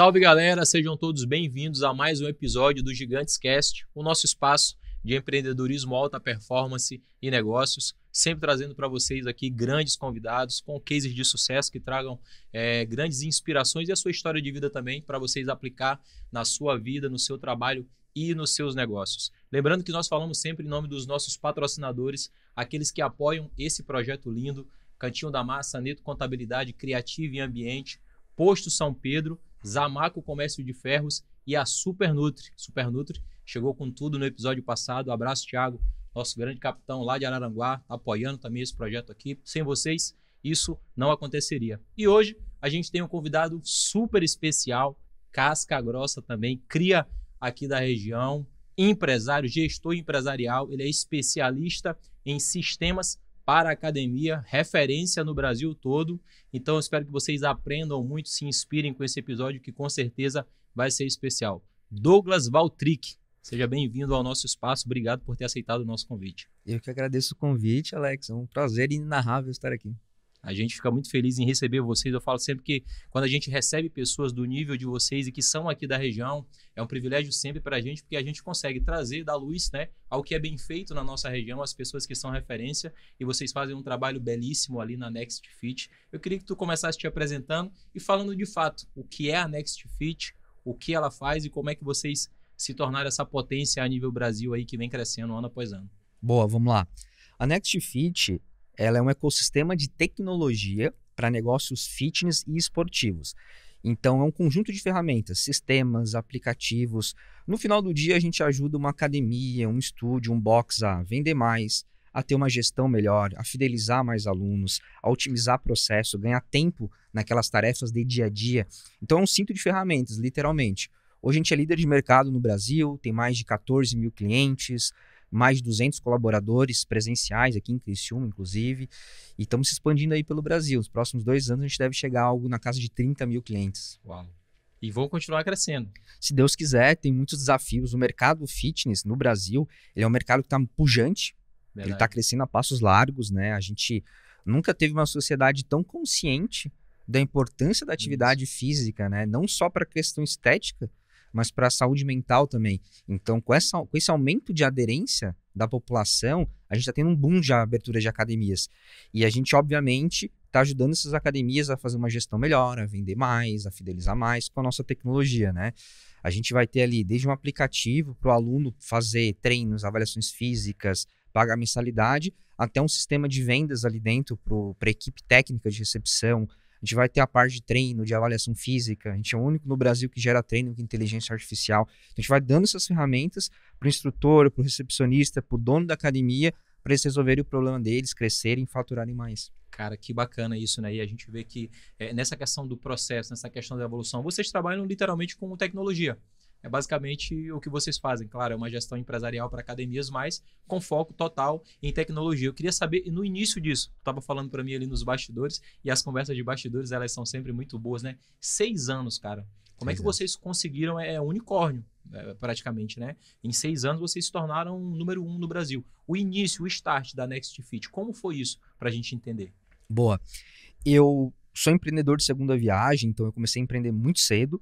Salve galera, sejam todos bem-vindos a mais um episódio do Gigantes Cast, o nosso espaço de empreendedorismo, alta performance e negócios, sempre trazendo para vocês aqui grandes convidados com cases de sucesso que tragam grandes inspirações e a sua história de vida também para vocês aplicar na sua vida, no seu trabalho e nos seus negócios. Lembrando que nós falamos sempre em nome dos nossos patrocinadores, aqueles que apoiam esse projeto lindo, Cantinho da Massa, Neto Contabilidade Criativa e Ambiente, Posto São Pedro, Zamaco Comércio de Ferros e a Supernutri. Supernutri chegou com tudo no episódio passado. Abraço, Thiago, nosso grande capitão lá de Araranguá, apoiando também esse projeto aqui. Sem vocês, isso não aconteceria. E hoje a gente tem um convidado super especial, casca grossa também, cria aqui da região, empresário, gestor empresarial. Ele é especialista em sistemas para a academia, referência no Brasil todo. Então eu espero que vocês aprendam muito, se inspirem com esse episódio que com certeza vai ser especial. Douglas Valtric, seja bem-vindo ao nosso espaço, obrigado por ter aceitado o nosso convite. Eu que agradeço o convite, Alex, é um prazer inenarrável estar aqui. A gente fica muito feliz em receber vocês. Eu falo sempre que quando a gente recebe pessoas do nível de vocês e que são aqui da região, é um privilégio sempre para a gente, porque a gente consegue trazer da luz, né, ao que é bem feito na nossa região, as pessoas que são referência, e vocês fazem um trabalho belíssimo ali na Next Fit. Eu queria que tu começasse te apresentando e falando de fato o que é a Next Fit, o que ela faz e como é que vocês se tornaram essa potência a nível Brasil aí que vem crescendo ano após ano. Boa, vamos lá. A Next Fit, ela é um ecossistema de tecnologia para negócios fitness e esportivos. Então, é um conjunto de ferramentas, sistemas, aplicativos. No final do dia, a gente ajuda uma academia, um estúdio, um box a vender mais, a ter uma gestão melhor, a fidelizar mais alunos, a otimizar processo, ganhar tempo naquelas tarefas de dia a dia. Então, é um cinto de ferramentas, literalmente. Hoje, a gente é líder de mercado no Brasil, tem mais de 14 mil clientes, mais de 200 colaboradores presenciais aqui em Criciúma, inclusive, e estamos se expandindo aí pelo Brasil. Nos próximos 2 anos a gente deve chegar a algo na casa de 30 mil clientes. Uau! E vão continuar crescendo. Se Deus quiser, tem muitos desafios. O mercado fitness no Brasil, ele é um mercado que está pujante, verdade. Ele está crescendo a passos largos, né? A gente nunca teve uma sociedade tão consciente da importância da atividade física, né? Não só para a questão estética, mas para a saúde mental também. Então, com esse aumento de aderência da população, a gente está tendo um boom de abertura de academias. E a gente, obviamente, está ajudando essas academias a fazer uma gestão melhor, a vender mais, a fidelizar mais com a nossa tecnologia, né? A gente vai ter ali desde um aplicativo para o aluno fazer treinos, avaliações físicas, pagar mensalidade, até um sistema de vendas ali dentro para a equipe técnica de recepção. A gente vai ter a parte de treino, de avaliação física. A gente é o único no Brasil que gera treino com inteligência artificial. Então, a gente vai dando essas ferramentas para o instrutor, para o recepcionista, para o dono da academia, para eles resolverem o problema deles, crescerem e faturarem mais. Cara, que bacana isso, né? E a gente vê que nessa questão do processo, nessa questão da evolução, vocês trabalham literalmente com tecnologia. É basicamente o que vocês fazem. Claro, é uma gestão empresarial para academias, mas com foco total em tecnologia. Eu queria saber, no início disso, tu estava falando para mim ali nos bastidores, e as conversas de bastidores, elas são sempre muito boas, né? 6 anos, cara. Como é que vocês conseguiram, unicórnio, praticamente, né? Em 6 anos, vocês se tornaram número 1 no Brasil. O início, o start da Next Fit, como foi isso para a gente entender? Boa. Eu sou empreendedor de segunda viagem, então eu comecei a empreender muito cedo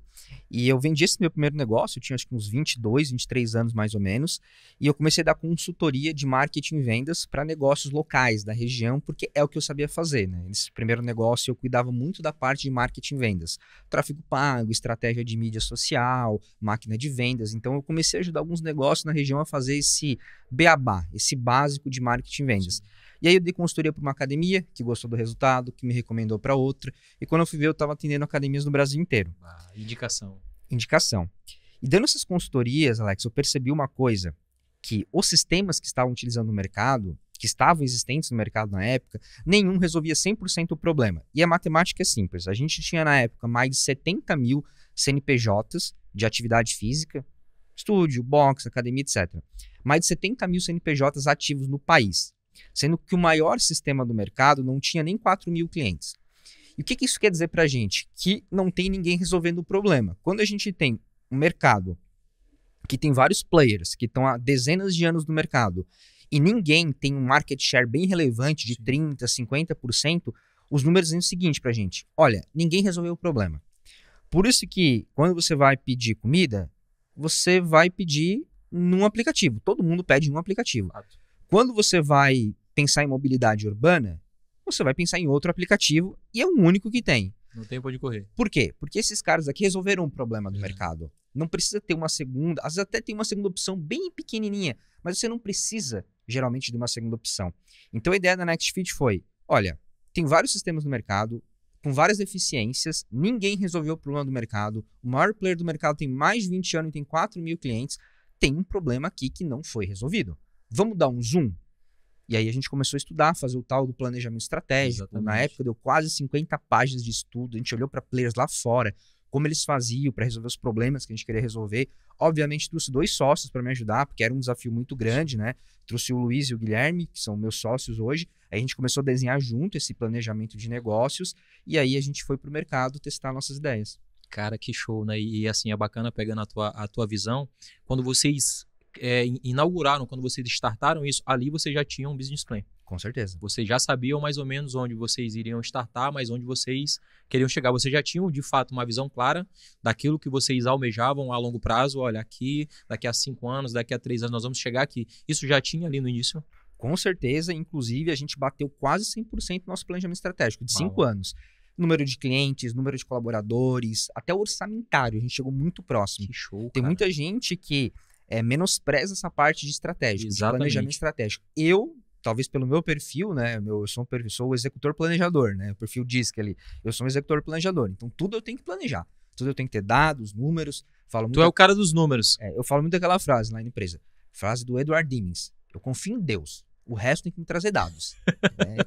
e eu vendi esse meu primeiro negócio, eu tinha acho que uns 22, 23 anos mais ou menos, e eu comecei a dar consultoria de marketing e vendas para negócios locais da região, porque é o que eu sabia fazer, né? Nesse primeiro negócio eu cuidava muito da parte de marketing e vendas, tráfego pago, estratégia de mídia social, máquina de vendas, então eu comecei a ajudar alguns negócios na região a fazer esse beabá, esse básico de marketing e vendas. E aí eu dei consultoria para uma academia que gostou do resultado, que me recomendou para outra. E quando eu fui ver, eu estava atendendo academias no Brasil inteiro. Indicação. E dando essas consultorias, Alex, eu percebi uma coisa, que os sistemas que estavam utilizando no mercado, que estavam existentes no mercado na época, nenhum resolvia 100% o problema. E a matemática é simples. A gente tinha na época mais de 70 mil CNPJs de atividade física, estúdio, box, academia, etc. Mais de 70 mil CNPJs ativos no país. Sendo que o maior sistema do mercado não tinha nem 4 mil clientes. E o que isso quer dizer para a gente? Que não tem ninguém resolvendo o problema. Quando a gente tem um mercado que tem vários players, que estão há dezenas de anos no mercado, e ninguém tem um market share bem relevante de 30%, 50%, os números dizem o seguinte para a gente: olha, ninguém resolveu o problema. Por isso que quando você vai pedir comida, você vai pedir num aplicativo. Todo mundo pede em um aplicativo. Fato. Quando você vai pensar em mobilidade urbana, você vai pensar em outro aplicativo e é o único que tem. Não tem pra onde correr. Por quê? Porque esses caras aqui resolveram um problema do mercado. Não precisa ter uma segunda, às vezes até tem uma segunda opção bem pequenininha, mas você não precisa, geralmente, de uma segunda opção. Então a ideia da NextFit foi, olha, tem vários sistemas no mercado, com várias deficiências, ninguém resolveu o problema do mercado, o maior player do mercado tem mais de 20 anos e tem 4 mil clientes, tem um problema aqui que não foi resolvido. Vamos dar um zoom? E aí a gente começou a estudar, fazer o tal do planejamento estratégico. Exatamente. Na época deu quase 50 páginas de estudo, a gente olhou para players lá fora, como eles faziam para resolver os problemas que a gente queria resolver. Obviamente trouxe 2 sócios para me ajudar, porque era um desafio muito grande, né? Trouxe o Luiz e o Guilherme, que são meus sócios hoje. Aí a gente começou a desenhar junto esse planejamento de negócios e aí a gente foi para o mercado testar nossas ideias. Cara, que show, né? E assim, é bacana pegando a tua visão. Quando vocês inauguraram, quando vocês startaram isso, ali vocês já tinham um business plan. Com certeza. Vocês já sabiam mais ou menos onde vocês iriam startar, mas onde vocês queriam chegar. Vocês já tinham, de fato, uma visão clara daquilo que vocês almejavam a longo prazo. Olha, aqui, daqui a 5 anos, daqui a 3 anos, nós vamos chegar aqui. Isso já tinha ali no início? Com certeza, inclusive, a gente bateu quase 100% do nosso planejamento estratégico, de 5 anos. Número de clientes, número de colaboradores, até o orçamentário, a gente chegou muito próximo. Que show, Tem cara. muita gente que menospreza essa parte de estratégico, de planejamento estratégico. Eu, talvez pelo meu perfil, né, eu sou o executor planejador, né, o perfil diz que ali, eu sou um executor planejador, então tudo eu tenho que planejar, tudo eu tenho que ter dados, números, Tu é o cara dos números. Eu falo muito daquela frase lá na empresa, frase do Edward Demings, eu confio em Deus, o resto tem que me trazer dados,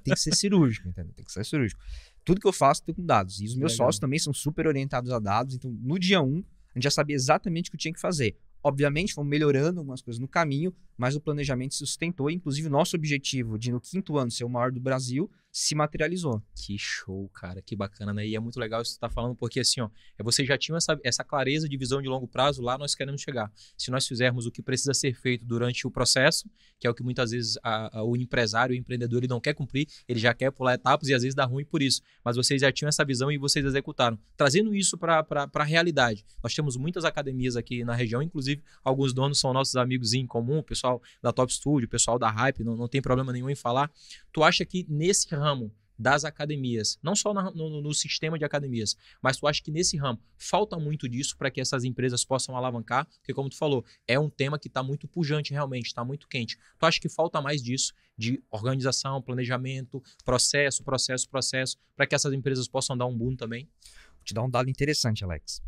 tem que ser cirúrgico, entendeu? Tem que ser cirúrgico. Tudo que eu faço tem com dados, e os meus sócios também são super orientados a dados, então no dia 1, a gente já sabia exatamente o que eu tinha que fazer. Obviamente, fomos melhorando algumas coisas no caminho, mas o planejamento se sustentou. Inclusive, o nosso objetivo de, no 5º ano, ser o maior do Brasil, se materializou. Que show, cara. Que bacana, né? E é muito legal isso que você tá falando, porque assim, ó, vocês já tinham essa clareza de visão de longo prazo, lá nós queremos chegar. Se nós fizermos o que precisa ser feito durante o processo, que é o que muitas vezes o empresário, o empreendedor, ele não quer cumprir, ele já quer pular etapas e às vezes dá ruim por isso. Mas vocês já tinham essa visão e vocês executaram. Trazendo isso para a realidade. Nós temos muitas academias aqui na região, inclusive alguns donos são nossos amigos em comum, o pessoal da Top Studio, o pessoal da Hype, não tem problema nenhum em falar. Tu acha que nesse ramo das academias, não só no sistema de academias, mas tu acha que nesse ramo falta muito disso para que essas empresas possam alavancar? Porque como tu falou, é um tema que está muito pujante realmente, está muito quente. Tu acha que falta mais disso, de organização, planejamento, processo, para que essas empresas possam dar um boom também? Vou te dar um dado interessante, Alex.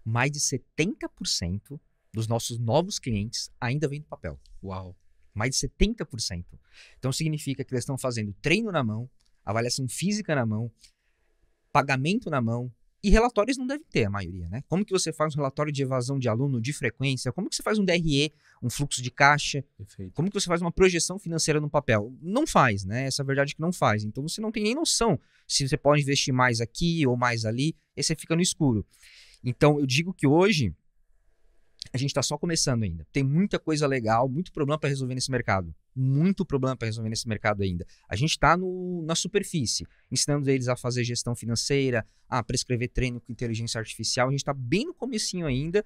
Mais de 70% dos nossos novos clientes ainda vem do papel. Uau! Mais de 70%. Então significa que eles estão fazendo treino na mão, avaliação física na mão, pagamento na mão, e relatórios não devem ter a maioria, né? Como que você faz um relatório de evasão de aluno, de frequência? Como que você faz um DRE, um fluxo de caixa? Perfeito. Como que você faz uma projeção financeira no papel? Não faz, né? Essa é a verdade que não faz. Então você não tem nem noção se você pode investir mais aqui ou mais ali, e você fica no escuro. Então eu digo que hoje a gente está só começando ainda. Tem muita coisa legal, muito problema para resolver nesse mercado. Muito problema para resolver nesse mercado ainda. A gente está na superfície, ensinando eles a fazer gestão financeira, a prescrever treino com inteligência artificial. A gente está bem no comecinho ainda.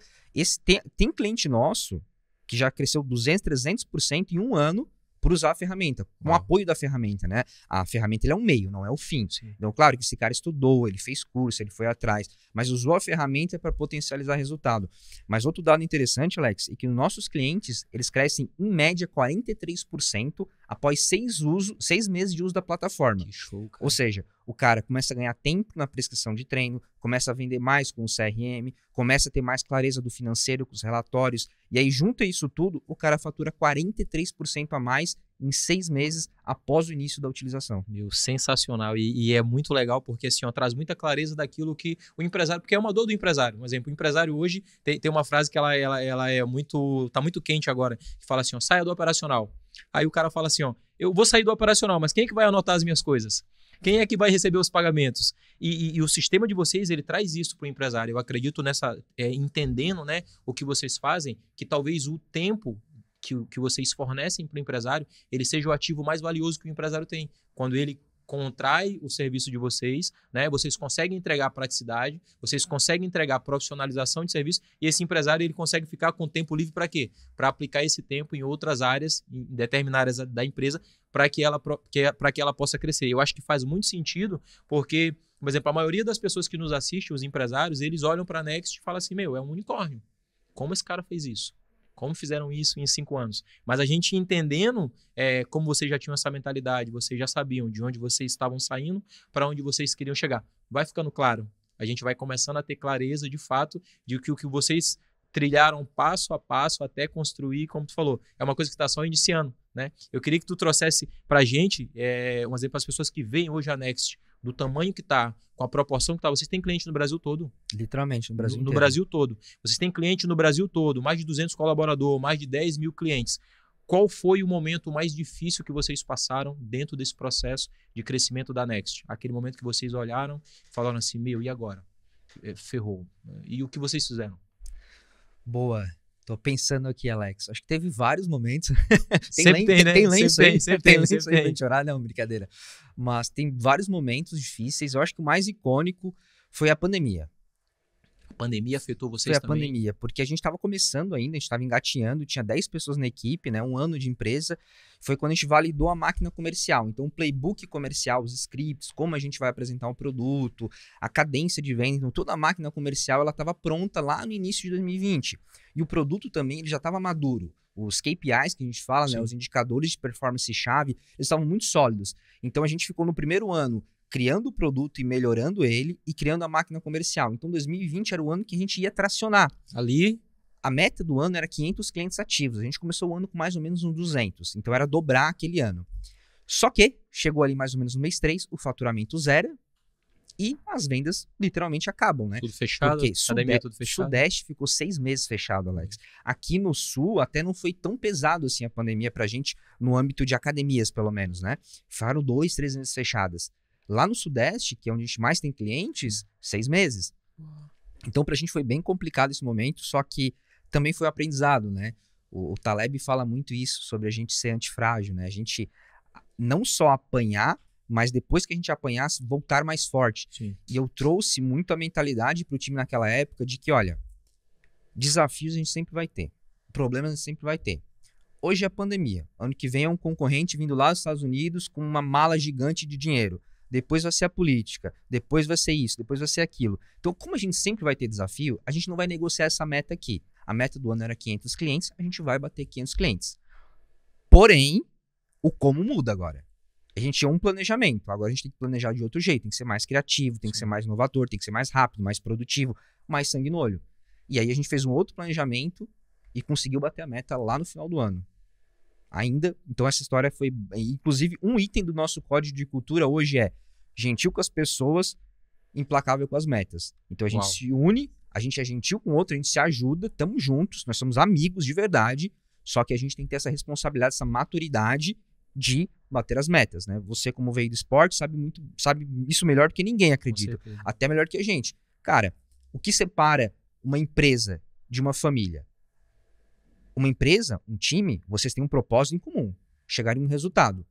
Tem cliente nosso que já cresceu 200%, 300% em um ano por usar a ferramenta, com o apoio da ferramenta, né? A ferramenta ele é um meio, não é o fim. Sim. Então, claro que esse cara estudou, ele fez curso, ele foi atrás, mas usou a ferramenta para potencializar resultado. Mas outro dado interessante, Alex, é que os nossos clientes, eles crescem em média 43% após 6 meses de uso da plataforma. Que show, cara. Ou seja, o cara começa a ganhar tempo na prescrição de treino, começa a vender mais com o CRM, começa a ter mais clareza do financeiro com os relatórios, e aí junto a isso tudo, o cara fatura 43% a mais em 6 meses após o início da utilização. Meu, sensacional. E é muito legal porque assim, ó, traz muita clareza daquilo que o empresário, porque é uma dor do empresário. Por exemplo, o empresário hoje tem uma frase que ela é muito, tá muito quente agora, que fala assim, ó, saia do operacional. Aí o cara fala assim, ó, eu vou sair do operacional, mas quem é que vai anotar as minhas coisas? Quem é que vai receber os pagamentos? E o sistema de vocês, ele traz isso para o empresário. Eu acredito nessa, entendendo, né, o que vocês fazem, que talvez o tempo que vocês fornecem para o empresário, ele seja o ativo mais valioso que o empresário tem. Quando ele contrai o serviço de vocês, né? Vocês conseguem entregar praticidade, vocês conseguem entregar profissionalização de serviço e esse empresário ele consegue ficar com tempo livre para quê? Para aplicar esse tempo em outras áreas, em determinadas áreas da empresa, para que ela possa crescer. Eu acho que faz muito sentido, porque, por exemplo, a maioria das pessoas que nos assistem, os empresários, eles olham para a Next e falam assim, meu, é um unicórnio. Como esse cara fez isso? Como fizeram isso em 5 anos? Mas a gente entendendo como vocês já tinham essa mentalidade, vocês já sabiam de onde vocês estavam saindo, para onde vocês queriam chegar. Vai ficando claro. A gente vai começando a ter clareza, de fato, de que o que vocês trilharam passo a passo até construir, como tu falou, é uma coisa que está só iniciando, né? Eu queria que tu trouxesse para a gente, um exemplo para as pessoas que veem hoje a Next, do tamanho que está, com a proporção que está. Vocês têm cliente no Brasil todo. Literalmente, no Brasil inteiro. No Brasil todo. Vocês têm cliente no Brasil todo, mais de 200 colaboradores, mais de 10 mil clientes. Qual foi o momento mais difícil que vocês passaram dentro desse processo de crescimento da Next? Aquele momento que vocês olharam e falaram assim, meu, e agora? Ferrou. E o que vocês fizeram? Boa. Tô pensando aqui, Alex. Acho que teve vários momentos. Sempre tem, né? Tem lenço aí. Sempre Tem tem. pra chorar? Não, brincadeira. Mas tem vários momentos difíceis. Eu acho que o mais icônico foi a pandemia. A pandemia afetou vocês também? Foi a pandemia, porque a gente estava começando ainda, a gente estava engatinhando, tinha 10 pessoas na equipe, né, 1 ano de empresa. Foi quando a gente validou a máquina comercial. Então, o playbook comercial, os scripts, como a gente vai apresentar um produto, a cadência de venda, então, toda a máquina comercial ela estava pronta lá no início de 2020. E o produto também ele já estava maduro. Os KPIs que a gente fala, né, os indicadores de performance-chave, eles estavam muito sólidos. Então, a gente ficou no primeiro ano criando o produto e melhorando ele e criando a máquina comercial. Então, 2020 era o ano que a gente ia tracionar. Ali, a meta do ano era 500 clientes ativos. A gente começou o ano com mais ou menos uns 200. Então, era dobrar aquele ano. Só que chegou ali mais ou menos no mês 3, o faturamento zera e as vendas literalmente acabam, né? Tudo fechado, porque academia tudo fechado. Sudeste ficou 6 meses fechado, Alex. Aqui no Sul até não foi tão pesado assim a pandemia pra gente, no âmbito de academias, pelo menos, né? Ficaram 2, 3 meses fechadas. Lá no Sudeste, que é onde a gente mais tem clientes, 6 meses. Então, pra gente foi bem complicado esse momento, só que também foi aprendizado, né? O Taleb fala muito isso, sobre a gente ser antifrágil, né? A gente não só apanhar, mas depois que a gente apanhasse, voltar mais forte. Sim. E eu trouxe muito a mentalidade pro time naquela época de que, olha, desafios a gente sempre vai ter, problemas a gente sempre vai ter. Hoje é a pandemia, ano que vem é um concorrente vindo lá dos Estados Unidos com uma mala gigante de dinheiro. Depois vai ser a política, depois vai ser isso, depois vai ser aquilo. Então, como a gente sempre vai ter desafio, a gente não vai negociar essa meta aqui. A meta do ano era 500 clientes, a gente vai bater 500 clientes. Porém, o como muda agora. A gente tinha um planejamento, agora a gente tem que planejar de outro jeito, tem que ser mais criativo, tem que ser mais inovador, tem que ser mais rápido, mais produtivo, mais sangue no olho. E aí a gente fez um outro planejamento e conseguiu bater a meta lá no final do ano. Ainda, então essa história foi, inclusive um item do nosso código de cultura hoje é gentil com as pessoas, implacável com as metas. Então a gente se une, a gente é gentil com o outro, a gente se ajuda, estamos juntos, nós somos amigos de verdade, só que a gente tem que ter essa responsabilidade, essa maturidade de bater as metas, né? Você como veio do esporte sabe isso melhor do que ninguém, acredita. Até melhor que a gente. Cara, o que separa uma empresa de uma família? Uma empresa, um time, vocês têm um propósito em comum, chegar em um resultado.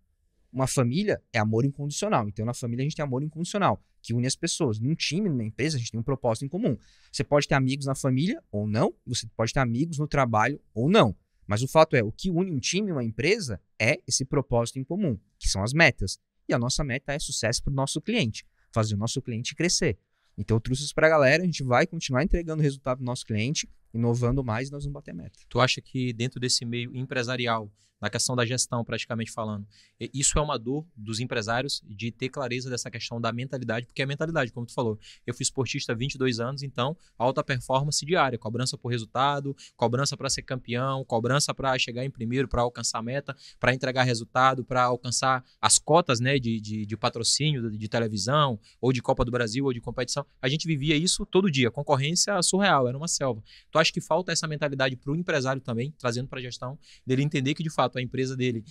Uma família é amor incondicional. Então, na família, a gente tem amor incondicional, que une as pessoas. Num time, numa empresa, a gente tem um propósito em comum. Você pode ter amigos na família ou não, você pode ter amigos no trabalho ou não. Mas o fato é, o que une um time e uma empresa é esse propósito em comum, que são as metas. E a nossa meta é sucesso para o nosso cliente, fazer o nosso cliente crescer. Então, eu trouxe isso para a galera, a gente vai continuar entregando o resultado do nosso cliente, inovando mais e nós vamos bater a meta. Tu acha que dentro desse meio empresarial, na questão da gestão praticamente falando, isso é uma dor dos empresários de ter clareza dessa questão da mentalidade, porque é a mentalidade, como tu falou. Eu fui esportista há 22 anos, então alta performance diária, cobrança por resultado, cobrança para ser campeão, cobrança para chegar em primeiro, para alcançar a meta, para entregar resultado, para alcançar as cotas, né, de patrocínio de televisão, ou de Copa do Brasil, ou de competição. A gente vivia isso todo dia, concorrência surreal, era uma selva. Tu acha que falta essa mentalidade para o empresário também, trazendo para a gestão, dele entender que de fato a empresa dele,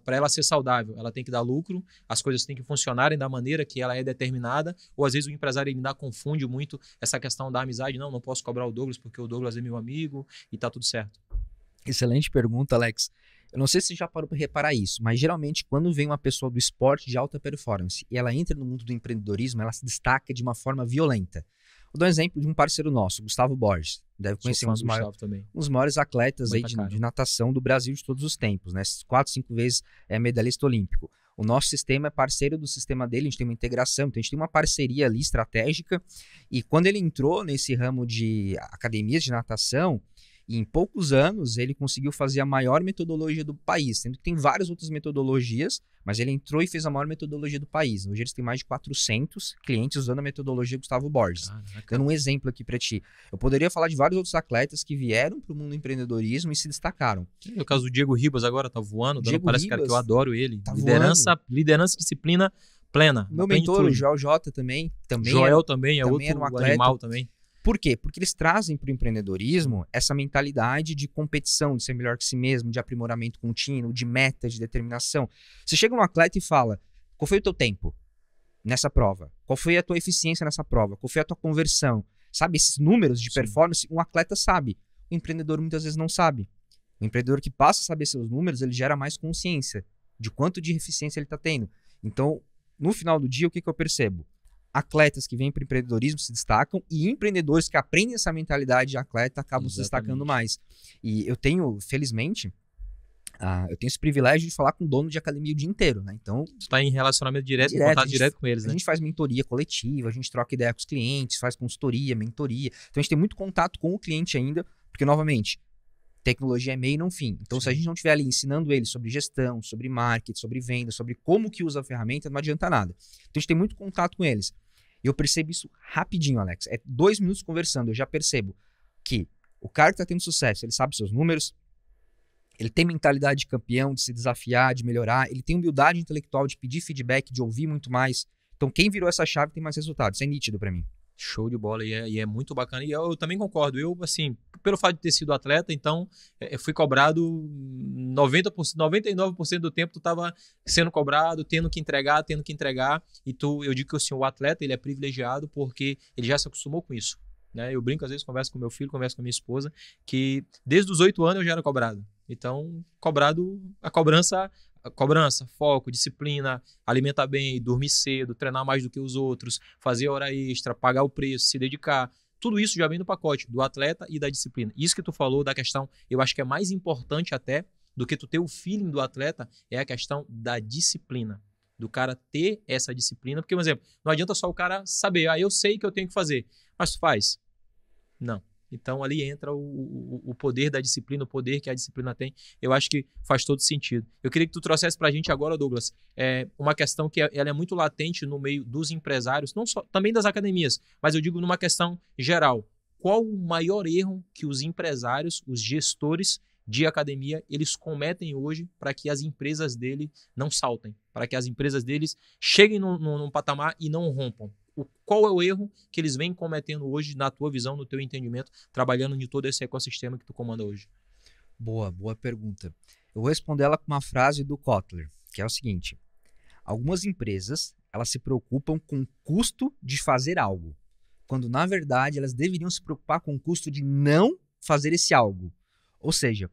para ela ser saudável, ela tem que dar lucro, as coisas têm que funcionarem da maneira que ela é determinada, ou às vezes o empresário ainda confunde muito essa questão da amizade, não posso cobrar o Douglas porque o Douglas é meu amigo e tá tudo certo. Excelente pergunta, Alex. Eu não sei se você já parou para reparar isso, mas geralmente quando vem uma pessoa do esporte de alta performance e ela entra no mundo do empreendedorismo, ela se destaca de uma forma violenta. Vou dar um exemplo de um parceiro nosso, Gustavo Borges. Deve conhecer um dos maiores atletas aí de natação do Brasil de todos os tempos, né? 4, 5 vezes medalhista olímpico. O nosso sistema é parceiro do sistema dele, a gente tem uma integração, então a gente tem uma parceria ali estratégica. E quando ele entrou nesse ramo de academias de natação, em poucos anos ele conseguiu fazer a maior metodologia do país, sendo que tem várias outras metodologias, mas ele entrou e fez a maior metodologia do país. Hoje eles têm mais de 400 clientes usando a metodologia Gustavo Borges. Dando um exemplo aqui para ti. Eu poderia falar de vários outros atletas que vieram para o mundo do empreendedorismo e se destacaram. No caso do Diego Ribas agora tá voando, parece cara que eu adoro ele. Tá liderança, disciplina plena. Meu mentor, o Joel J também Joel também é também outro era um atleta. animal também. Por quê? Porque eles trazem para o empreendedorismo essa mentalidade de competição, de ser melhor que si mesmo, de aprimoramento contínuo, de meta, de determinação. Você chega num atleta e fala, qual foi o teu tempo nessa prova? Qual foi a tua eficiência nessa prova? Qual foi a tua conversão? Sabe, esses números de performance, um atleta sabe. O empreendedor muitas vezes não sabe. O empreendedor que passa a saber seus números, ele gera mais consciência de quanto de eficiência ele está tendo. Então, no final do dia, o que eu percebo? Atletas que vêm para o empreendedorismo se destacam e empreendedores que aprendem essa mentalidade de atleta acabam se destacando mais. E eu tenho, felizmente, eu tenho esse privilégio de falar com o dono de academia o dia inteiro, né? Então, tu está em relacionamento direto, em contato direto com eles, né? A gente faz mentoria coletiva, a gente troca ideia com os clientes, faz consultoria, mentoria. Então, a gente tem muito contato com o cliente ainda, porque, novamente, tecnologia é meio e não fim. Então, se a gente não estiver ali ensinando ele sobre gestão, sobre marketing, sobre venda, sobre como que usa a ferramenta, não adianta nada. Então, a gente tem muito contato com eles. E eu percebo isso rapidinho, Alex. É 2 minutos conversando, eu já percebo que o cara que está tendo sucesso, ele sabe seus números, ele tem mentalidade de campeão, de se desafiar, de melhorar, ele tem humildade intelectual de pedir feedback, de ouvir muito mais. Então, quem virou essa chave tem mais resultados. Isso é nítido para mim. Show de bola, e é muito bacana. E eu também concordo. Eu, assim, pelo fato de ter sido atleta, então, eu fui cobrado 99% do tempo tu estava sendo cobrado, tendo que entregar. E eu digo que assim, o atleta, ele é privilegiado porque ele já se acostumou com isso. Né? Eu brinco, às vezes, converso com meu filho, converso com a minha esposa, que desde os 8 anos eu já era cobrado. Então, a cobrança, foco, disciplina, alimentar bem, dormir cedo, treinar mais do que os outros, fazer hora extra, pagar o preço, se dedicar. Tudo isso já vem no pacote do atleta e da disciplina. Isso que tu falou da questão, eu acho que é mais importante até do que tu ter o feeling do atleta, é a questão da disciplina. Do cara ter essa disciplina. Porque, por exemplo, não adianta só o cara saber, eu sei que eu tenho que fazer, mas tu faz. Não. Então, ali entra o poder da disciplina, o poder que a disciplina tem. Eu acho que faz todo sentido. Eu queria que tu trouxesse para a gente agora, Douglas, uma questão que ela é muito latente no meio dos empresários, não só, também das academias, mas eu digo numa questão geral. Qual o maior erro que os empresários, os gestores de academia, eles cometem hoje para que as empresas dele não saltem, para que as empresas deles cheguem num patamar e não rompam? Qual é o erro que eles vêm cometendo hoje, na tua visão, no teu entendimento, trabalhando em todo esse ecossistema que tu comanda hoje? Boa pergunta. Eu vou responder ela com uma frase do Kotler, que é o seguinte: algumas empresas, elas se preocupam com o custo de fazer algo, quando, na verdade, elas deveriam se preocupar com o custo de não fazer esse algo. Ou seja,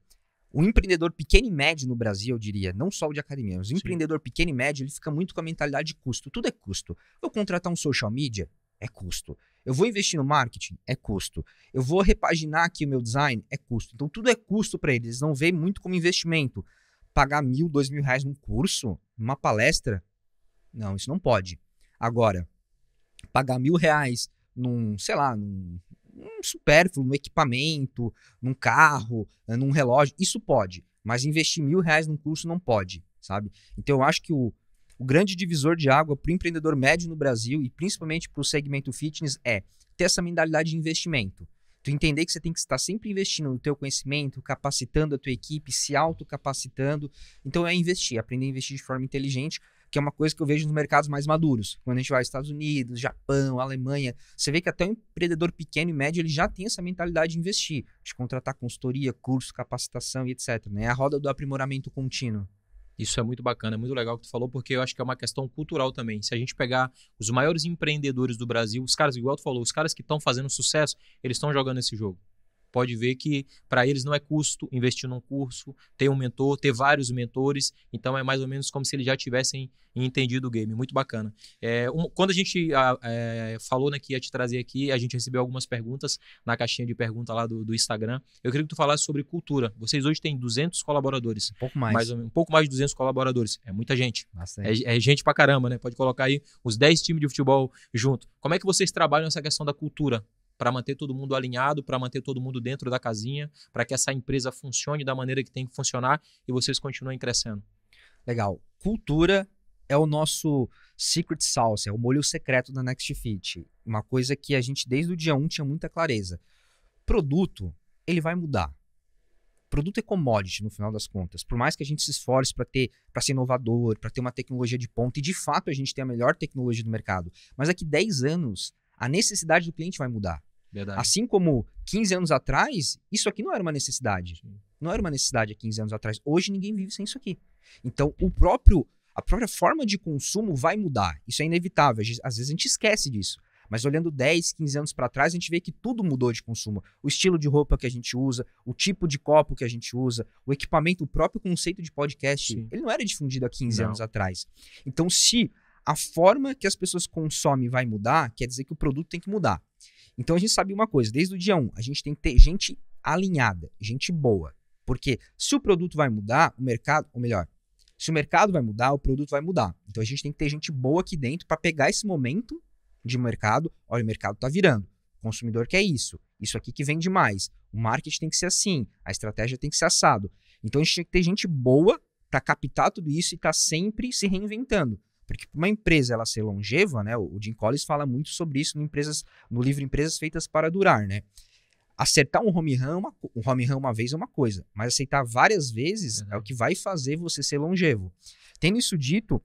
o empreendedor pequeno e médio no Brasil, eu diria, não só o de academia, mas o empreendedor pequeno e médio, ele fica muito com a mentalidade de custo. Tudo é custo. Eu contratar um social media, é custo. Eu vou investir no marketing, é custo. Eu vou repaginar aqui o meu design, é custo. Então, tudo é custo para eles. Eles não veem muito como investimento. Pagar R$1.000, R$2.000 num curso, numa palestra, não, isso não pode. Agora, pagar R$1.000 num supérfluo, num equipamento, num carro, num relógio, isso pode. Mas investir R$1.000 num curso não pode, sabe? Então eu acho que o grande divisor de água para o empreendedor médio no Brasil e principalmente para o segmento fitness é ter essa mentalidade de investimento. Tu entender que você tem que estar sempre investindo no teu conhecimento, capacitando a tua equipe, se autocapacitando. Então é investir, aprender a investir de forma inteligente, que é uma coisa que eu vejo nos mercados mais maduros. Quando a gente vai aos Estados Unidos, Japão, Alemanha, você vê que até o empreendedor pequeno e médio, ele já tem essa mentalidade de investir, de contratar consultoria, curso, capacitação e etc. Né? A roda do aprimoramento contínuo. Isso é muito bacana, é muito legal o que tu falou, porque eu acho que é uma questão cultural também. Se a gente pegar os maiores empreendedores do Brasil, os caras, igual tu falou, os caras que estão fazendo sucesso, eles estão jogando esse jogo. pode ver que para eles não é custo investir num curso, ter um mentor, ter vários mentores. Então é mais ou menos como se eles já tivessem entendido o game. Muito bacana. Quando a gente falou, né, que ia te trazer aqui, a gente recebeu algumas perguntas na caixinha de pergunta lá do Instagram. Eu queria que tu falasse sobre cultura. Vocês hoje têm 200 colaboradores. Um pouco mais. Um pouco mais de 200 colaboradores. É muita gente. Bastante. É gente pra caramba, né? Pode colocar aí os 10 times de futebol junto. Como é que vocês trabalham essa questão da cultura? Para manter todo mundo alinhado, para manter todo mundo dentro da casinha, para que essa empresa funcione da maneira que tem que funcionar e vocês continuem crescendo. Legal. Cultura é o nosso secret sauce, é o molho secreto da Next Fit. Uma coisa que a gente, desde o dia 1, tinha muita clareza. Produto, ele vai mudar. Produto é commodity, no final das contas. Por mais que a gente se esforce para ser inovador, para ter uma tecnologia de ponta, e de fato a gente tem a melhor tecnologia do mercado, mas daqui 10 anos, a necessidade do cliente vai mudar. Verdade. Assim como 15 anos atrás, isso aqui não era uma necessidade. Sim. Não era uma necessidade há 15 anos atrás. Hoje ninguém vive sem isso aqui. Então, a própria forma de consumo vai mudar. Isso é inevitável. Às vezes a gente esquece disso. Mas olhando 10, 15 anos para trás, a gente vê que tudo mudou de consumo. O estilo de roupa que a gente usa, o tipo de copo que a gente usa, o equipamento, o próprio conceito de podcast, sim, ele não era difundido há 15 anos atrás. Então, se a forma que as pessoas consomem vai mudar, quer dizer que o produto tem que mudar. Então, a gente sabe uma coisa, desde o dia 1, a gente tem que ter gente alinhada, gente boa. Porque se o produto vai mudar, o mercado, ou melhor, se o mercado vai mudar, o produto vai mudar. Então, a gente tem que ter gente boa aqui dentro para pegar esse momento de mercado. Olha, o mercado está virando. O consumidor quer isso. Isso aqui que vende mais. O marketing tem que ser assim. A estratégia tem que ser assado. Então, a gente tem que ter gente boa para captar tudo isso e estar sempre se reinventando. Porque uma empresa ela ser longeva, né? O Jim Collins fala muito sobre isso no livro Empresas Feitas para Durar, né? Acertar um home run uma vez é uma coisa, mas aceitar várias vezes é o que vai fazer você ser longevo. Tendo isso dito,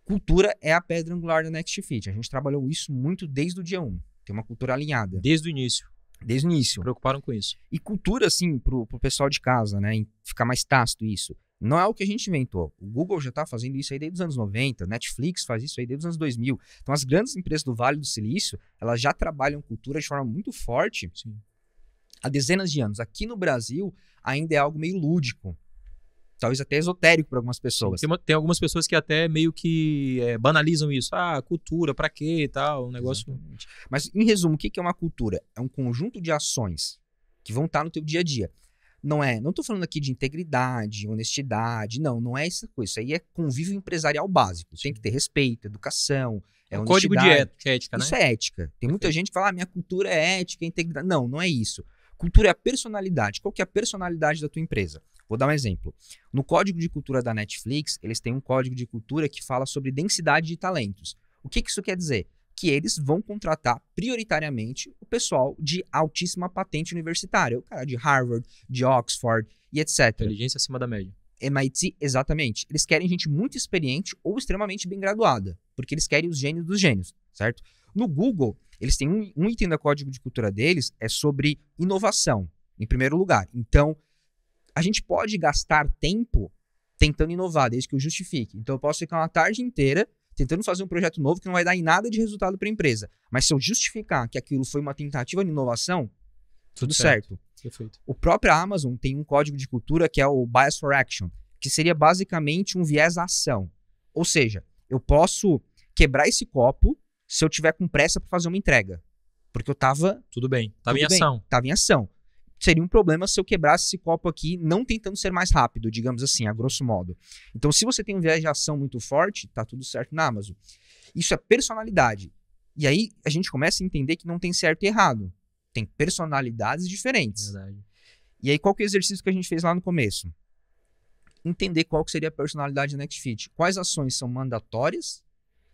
cultura é a pedra angular da Next Fit. A gente trabalhou isso muito desde o dia 1. Tem uma cultura alinhada. Desde o início. Desde o início. Se preocuparam com isso. E cultura, assim, pro pessoal de casa, né? Ficar mais tácito isso. Não é o que a gente inventou. O Google já está fazendo isso aí desde os anos 90, Netflix faz isso aí desde os anos 2000. Então, as grandes empresas do Vale do Silício, elas já trabalham cultura de forma muito forte. Sim. Há dezenas de anos. Aqui no Brasil, ainda é algo meio lúdico. Talvez até esotérico para algumas pessoas. Tem algumas pessoas que até meio que banalizam isso. Ah, cultura, pra quê e tal, um negócio... Exatamente. Mas, em resumo, o que é uma cultura? É um conjunto de ações que vão estar no teu dia a dia. Não estou falando aqui de integridade, honestidade, não é essa coisa. Isso aí é convívio empresarial básico. Tem que ter respeito, educação, honestidade. Código de ética, né? Isso é ética. Tem muita gente que fala, minha cultura é ética, é integridade. Não é isso. Cultura é a personalidade. Qual que é a personalidade da tua empresa? Vou dar um exemplo. No código de cultura da Netflix, eles têm um código de cultura que fala sobre densidade de talentos. O que isso quer dizer? Que eles vão contratar prioritariamente o pessoal de altíssima patente universitária. O cara de Harvard, de Oxford e etc. Inteligência acima da média. MIT, exatamente. Eles querem gente muito experiente ou extremamente bem graduada, porque eles querem os gênios dos gênios, certo? No Google, eles têm um item do código de cultura deles, é sobre inovação, em primeiro lugar. Então, a gente pode gastar tempo tentando inovar, desde que eu justifique. Então, eu posso ficar uma tarde inteira tentando fazer um projeto novo que não vai dar em nada de resultado para a empresa. Mas se eu justificar que aquilo foi uma tentativa de inovação, tudo certo. Perfeito. O próprio Amazon tem um código de cultura que é o Bias for Action, que seria basicamente um viés à ação. Ou seja, eu posso quebrar esse copo se eu tiver com pressa para fazer uma entrega. Porque eu estava... Tudo bem. Estava em ação. Estava em ação. Seria um problema se eu quebrasse esse copo aqui não tentando ser mais rápido, digamos assim, a grosso modo. Então, se você tem um viés de ação muito forte, tá tudo certo na Amazon. Isso é personalidade. E aí, a gente começa a entender que não tem certo e errado. Tem personalidades diferentes. Verdade. E aí, qual que é o exercício que a gente fez lá no começo? Entender qual que seria a personalidade da Next Fit. Quais ações são mandatórias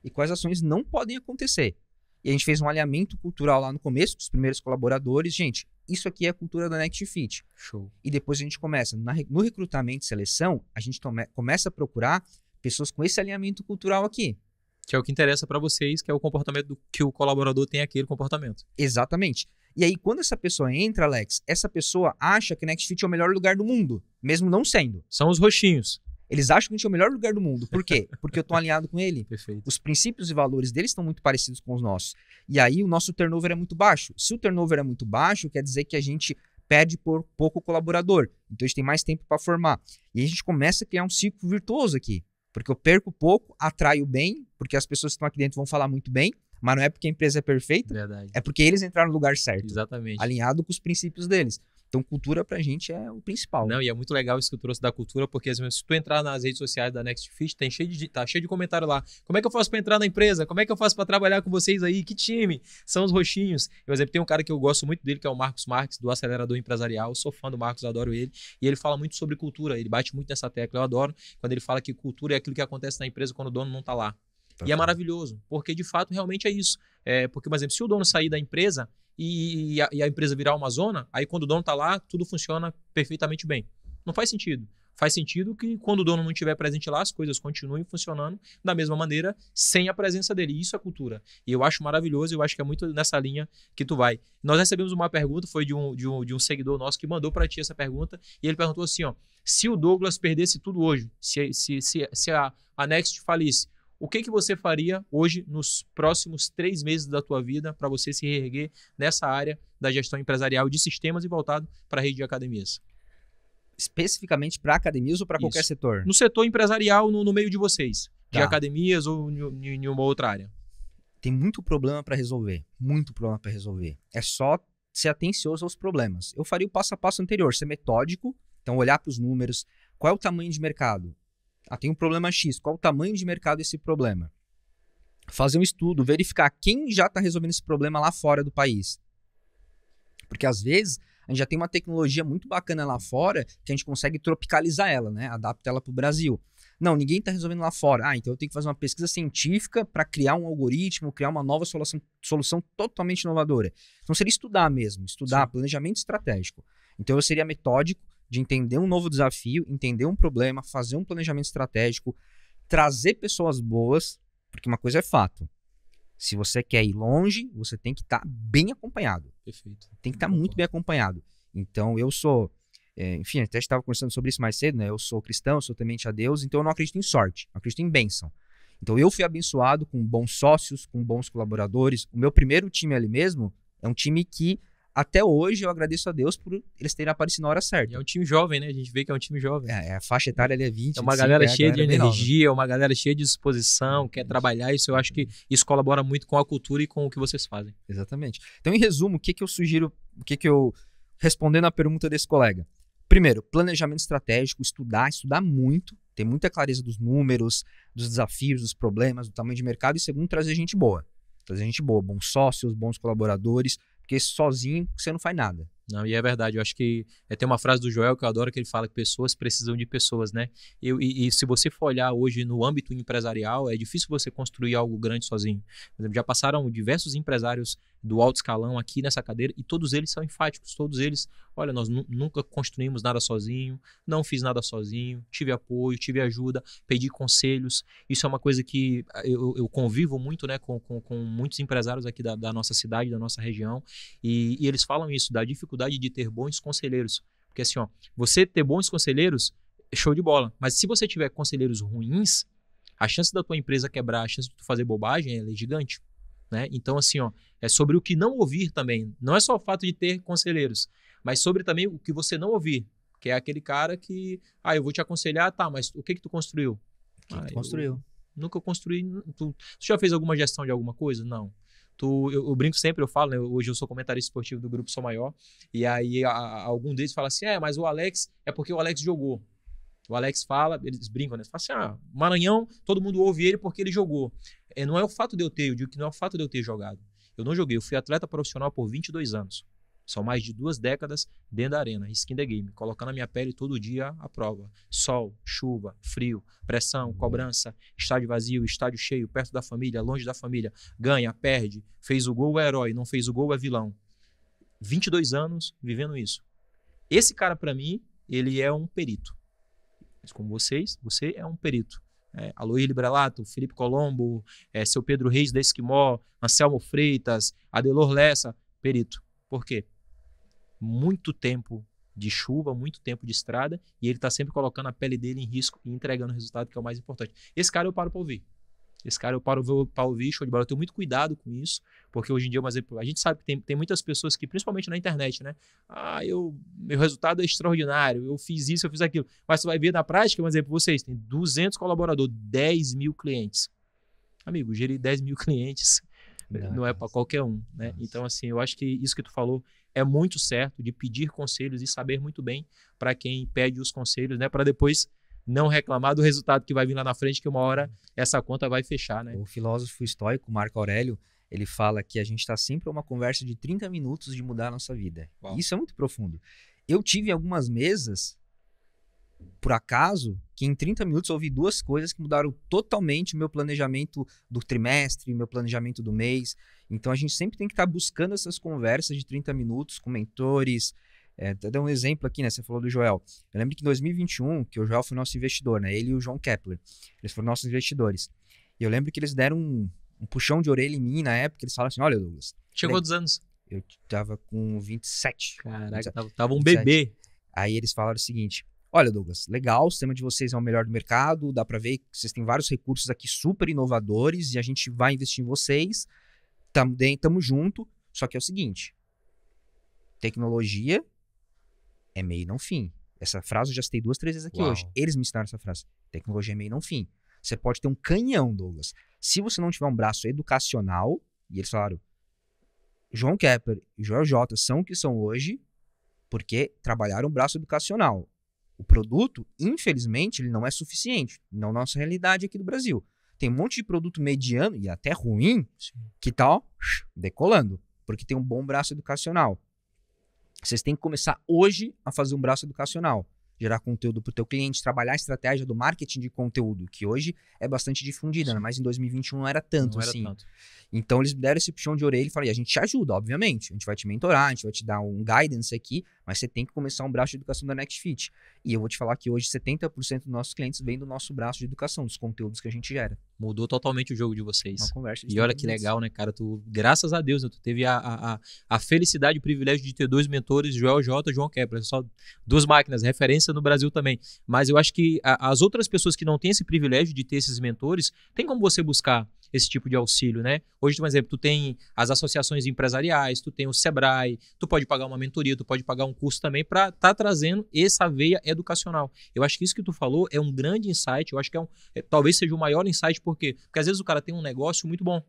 e quais ações não podem acontecer. E a gente fez um alinhamento cultural lá no começo, com os primeiros colaboradores. Gente, isso aqui é a cultura da Next Fit. Show. E depois a gente começa, no recrutamento e seleção, a gente começa a procurar pessoas com esse alinhamento cultural aqui. Que é o que interessa para vocês, que é o comportamento que o colaborador tem aquele comportamento. Exatamente. E aí, quando essa pessoa entra, Alex, essa pessoa acha que a Next Fit é o melhor lugar do mundo, mesmo não sendo. São os roxinhos. Eles acham que a gente é o melhor lugar do mundo. Por quê? Porque eu estou alinhado com ele. Perfeito. Os princípios e valores deles estão muito parecidos com os nossos. E aí o nosso turnover é muito baixo. Se o turnover é muito baixo, quer dizer que a gente perde por pouco colaborador. Então a gente tem mais tempo para formar. E a gente começa a criar um ciclo virtuoso aqui. Porque eu perco pouco, atraio bem, porque as pessoas que estão aqui dentro vão falar muito bem, mas não é porque a empresa é perfeita, Verdade. é porque eles entraram no lugar certo. Exatamente. Alinhado com os princípios deles. Então, cultura pra gente é o principal. Não, e é muito legal isso que eu trouxe da cultura, porque se tu entrar nas redes sociais da NextFit, tá cheio de comentário lá. Como é que eu faço para entrar na empresa? Como é que eu faço para trabalhar com vocês aí? Que time? São os roxinhos. Por exemplo, tem um cara que eu gosto muito dele, que é o Marcos Marques, do Acelerador Empresarial. Eu sou fã do Marcos, adoro ele. E ele fala muito sobre cultura, ele bate muito nessa tecla. Eu adoro quando ele fala que cultura é aquilo que acontece na empresa quando o dono não tá lá. E é maravilhoso, porque de fato realmente é isso. Porque, por exemplo, se o dono sair da empresa e a empresa virar uma zona, aí quando o dono está lá, tudo funciona perfeitamente bem. Não faz sentido. Faz sentido que quando o dono não estiver presente lá, as coisas continuem funcionando da mesma maneira, sem a presença dele. Isso é cultura. E eu acho maravilhoso, eu acho que é muito nessa linha que tu vai. Nós recebemos uma pergunta, foi de um seguidor nosso que mandou para ti essa pergunta, e ele perguntou assim, ó, se o Douglas perdesse tudo hoje, se a Next falisse, o que você faria hoje nos próximos 3 meses da tua vida para você se reerguer nessa área da gestão empresarial de sistemas e voltado para a rede de academias? Especificamente para academias ou para qualquer setor? No setor empresarial, no meio de vocês, de Tá. academias ou em uma outra área. Tem muito problema para resolver, muito problema para resolver. É só ser atencioso aos problemas. Eu faria o passo a passo anterior, ser metódico, então olhar para os números, qual é o tamanho de mercado? Tem um problema X, qual o tamanho de mercado desse problema? Fazer um estudo, verificar quem já está resolvendo esse problema lá fora do país. Porque às vezes a gente já tem uma tecnologia muito bacana lá fora que a gente consegue tropicalizar ela, né? Adaptar ela para o Brasil. Não, ninguém está resolvendo lá fora. Então eu tenho que fazer uma pesquisa científica para criar um algoritmo, criar uma nova solução totalmente inovadora. Então seria estudar mesmo, estudar planejamento estratégico. Então eu seria metódico, de entender um novo desafio, entender um problema, fazer um planejamento estratégico, trazer pessoas boas, porque uma coisa é fato. Se você quer ir longe, você tem que estar bem acompanhado. Perfeito. Tem que estar muito bem acompanhado. Então, eu sou... enfim, até estava conversando sobre isso mais cedo, né? Eu sou cristão, eu sou temente a Deus, então eu não acredito em sorte, eu acredito em bênção. Então, eu fui abençoado com bons sócios, com bons colaboradores. O meu primeiro time ali mesmo é um time que até hoje eu agradeço a Deus por eles terem aparecido na hora certa. E é um time jovem, né? A gente vê que é um time jovem. A faixa etária ali é 20. É uma galera cheia de energia, uma galera cheia de disposição, quer trabalhar. Isso eu acho que isso colabora muito com a cultura e com o que vocês fazem. Exatamente. Então, em resumo, o que eu sugiro, respondendo à pergunta desse colega. Primeiro, planejamento estratégico, estudar muito, ter muita clareza dos números, dos desafios, dos problemas, do tamanho de mercado. E segundo, trazer gente boa. Bons sócios, bons colaboradores, porque sozinho você não faz nada. Não, e é verdade, eu acho que tem uma frase do Joel que eu adoro, que ele fala que pessoas precisam de pessoas, né? E se você for olhar hoje no âmbito empresarial, é difícil você construir algo grande sozinho. Por exemplo, já passaram diversos empresários do alto escalão aqui nessa cadeira e todos eles são enfáticos, todos eles, olha, nós nunca construímos nada sozinho, não fiz nada sozinho, tive apoio, tive ajuda, pedi conselhos. Isso é uma coisa que eu convivo muito, né, com muitos empresários aqui da nossa cidade, da nossa região, e eles falam isso, da dificuldade de ter bons conselheiros. Porque assim, ó, você ter bons conselheiros, show de bola, mas se você tiver conselheiros ruins, a chance da tua empresa quebrar, a chance de tu fazer bobagem é gigante. Né? Então, assim, ó, é sobre o que não ouvir também. Não é só o fato de ter conselheiros, mas sobre também o que você não ouvir. Que é aquele cara que, eu vou te aconselhar, tá, mas o que tu construiu? O que tu construiu? Nunca construí. Tu já fez alguma gestão de alguma coisa? Não. Eu brinco sempre, eu falo, né? Hoje eu sou comentarista esportivo do Grupo Sou Maior, e aí algum deles fala assim, mas o Alex, é porque o Alex jogou. O Alex fala, eles brincam, né? Fala assim, Maranhão, todo mundo ouve ele porque ele jogou. Não é o fato de eu ter, eu digo que não é o fato de eu ter jogado. Eu não joguei, eu fui atleta profissional por 22 anos. São mais de 2 décadas dentro da arena, skin the game, colocando a minha pele todo dia à prova. Sol, chuva, frio, pressão, cobrança, estádio vazio, estádio cheio, perto da família, longe da família, ganha, perde, fez o gol é herói, não fez o gol é vilão. 22 anos vivendo isso. Esse cara, para mim, ele é um perito. Mas como você é um perito. Aloy Librelato, Felipe Colombo, seu Pedro Reis da Esquimó, Anselmo Freitas, Adelor Lessa, perito. Por quê? Muito tempo de chuva, muito tempo de estrada, e ele está sempre colocando a pele dele em risco e entregando o resultado, que é o mais importante. Esse cara eu paro para ouvir. Esse cara é o Paulo Vicho, eu tenho muito cuidado com isso, porque hoje em dia, a gente sabe que tem muitas pessoas que, principalmente na internet, né? Meu resultado é extraordinário, eu fiz isso, eu fiz aquilo. Mas você vai ver na prática, por exemplo, vocês têm 200 colaboradores, 10 mil clientes. Amigo, gerir 10 mil clientes não é para qualquer um, né? Então, assim, eu acho que isso que tu falou é muito certo, de pedir conselhos e saber muito bem para quem pede os conselhos, né? Para depois não reclamar do resultado que vai vir lá na frente, que uma hora essa conta vai fechar, né? O filósofo estoico Marco Aurélio, ele fala que a gente está sempre a uma conversa de 30 minutos de mudar a nossa vida. Uau. Isso é muito profundo. Eu tive algumas mesas, por acaso, que em 30 minutos eu ouvi duas coisas que mudaram totalmente o meu planejamento do trimestre, meu planejamento do mês. Então a gente sempre tem que estar buscando essas conversas de 30 minutos com mentores. Vou dar um exemplo aqui, né? Você falou do Joel. Eu lembro que em 2021, que o Joel foi nosso investidor, né? Ele e o João Kepler. Eles foram nossos investidores. E eu lembro que eles deram um puxão de orelha em mim na época. Eles falaram assim, olha, Douglas... Tinha quantos anos? Eu tava com 27. Caraca, tava um 27. Bebê. Aí eles falaram o seguinte, olha, Douglas, legal, o sistema de vocês é o melhor do mercado, dá pra ver que vocês têm vários recursos aqui super inovadores e a gente vai investir em vocês, tamo junto, só que é o seguinte, tecnologia é meio e não fim. Essa frase eu já citei 2, 3 vezes aqui hoje. Eles me ensinaram essa frase. Tecnologia é meio e não fim. Você pode ter um canhão, Douglas. Se você não tiver um braço educacional, e eles falaram, João Kepler e Joel J são o que são hoje porque trabalharam o braço educacional. O produto, infelizmente, ele não é suficiente. Não na nossa realidade aqui do Brasil. Tem um monte de produto mediano e até ruim que tá decolando, porque tem um bom braço educacional. Vocês têm que começar hoje a fazer um braço educacional. Gerar conteúdo para o teu cliente, trabalhar a estratégia do marketing de conteúdo, que hoje é bastante difundida, né? Mas em 2021 não era tanto assim. Então eles me deram esse puxão de orelha e falaram, a gente te ajuda, obviamente. A gente vai te mentorar, a gente vai te dar um guidance aqui, mas você tem que começar um braço de educação da NextFit. E eu vou te falar que hoje 70% dos nossos clientes vêm do nosso braço de educação, dos conteúdos que a gente gera. Mudou totalmente o jogo de vocês. Uma conversa e olha que legal, né, cara? Graças a Deus, né, tu teve a felicidade e o privilégio de ter 2 mentores, Joel J e João Kepler. Só 2 máquinas, referência no Brasil também. Mas eu acho que as outras pessoas que não têm esse privilégio de ter esses mentores, tem como você buscar esse tipo de auxílio, né? Hoje, por exemplo, tu tem as associações empresariais, tu tem o Sebrae, tu pode pagar uma mentoria, tu pode pagar um curso também para estar trazendo essa veia educacional. Eu acho que isso que tu falou é um grande insight, eu acho que talvez seja o maior insight, por quê? Porque às vezes o cara tem um negócio muito bom,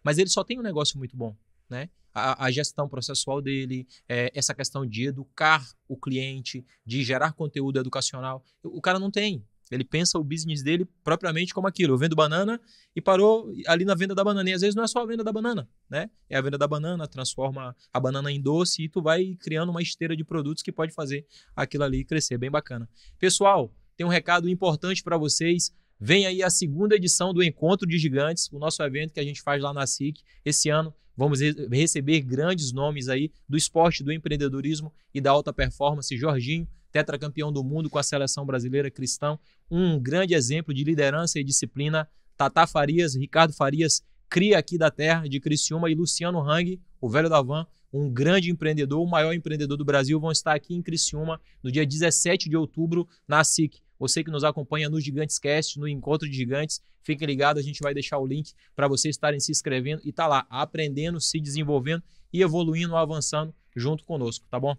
mas ele só tem um negócio muito bom, né? A gestão processual dele, essa questão de educar o cliente, de gerar conteúdo educacional, o cara não tem. Ele pensa o business dele propriamente como aquilo. Eu vendo banana e parou ali na venda da banana. E às vezes não é só a venda da banana, né? É a venda da banana, transforma a banana em doce e tu vai criando uma esteira de produtos que pode fazer aquilo ali crescer. Bem bacana. Pessoal, tem um recado importante para vocês. Vem aí a 2ª edição do Encontro de Gigantes, o nosso evento que a gente faz lá na SIC. Esse ano vamos receber grandes nomes aí do esporte, do empreendedorismo e da alta performance. Jorginho, tetracampeão do mundo com a seleção brasileira, Cristão, um grande exemplo de liderança e disciplina. Tata Farias, Ricardo Farias, cria aqui da terra de Criciúma, e Luciano Hang, o velho da van, um grande empreendedor, o maior empreendedor do Brasil, vão estar aqui em Criciúma no dia 17 de outubro na SIC. Você que nos acompanha no Gigantes Cast, no Encontro de Gigantes, fiquem ligados, a gente vai deixar o link para vocês estarem se inscrevendo e tá lá aprendendo, se desenvolvendo e evoluindo, avançando junto conosco, tá bom?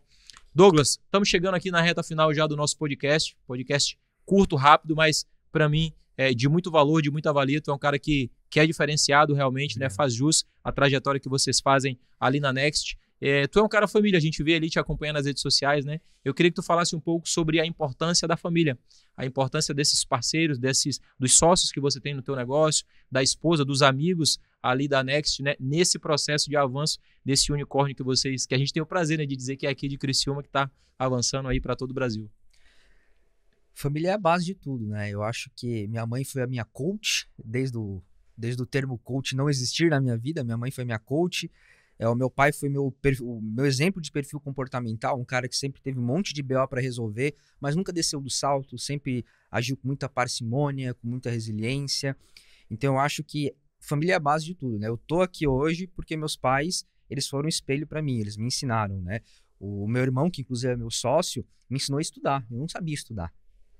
Douglas, estamos chegando aqui na reta final já do nosso podcast curto, rápido, mas para mim é de muito valor, de muita valia. Tu é um cara que é diferenciado realmente, né? Faz jus à trajetória que vocês fazem ali na Next. Tu é um cara família, a gente vê ali te acompanhando nas redes sociais, né? Eu queria que tu falasse um pouco sobre a importância da família, a importância desses parceiros, dos sócios que você tem no teu negócio, da esposa, dos amigos ali da Next, né? Nesse processo de avanço desse unicórnio que a gente tem o prazer, né, de dizer que é aqui de Criciúma que está avançando aí para todo o Brasil. Família é a base de tudo, né? Eu acho que minha mãe foi a minha coach, desde o termo coach não existir na minha vida, minha mãe foi minha coach. O meu pai foi o meu exemplo de perfil comportamental, um cara que sempre teve um monte de BO para resolver, mas nunca desceu do salto, sempre agiu com muita parcimônia, com muita resiliência. Então eu acho que família é a base de tudo, né? Eu tô aqui hoje porque meus pais, eles foram um espelho para mim, eles me ensinaram, né? O meu irmão, que inclusive é meu sócio, me ensinou a estudar. Eu não sabia estudar.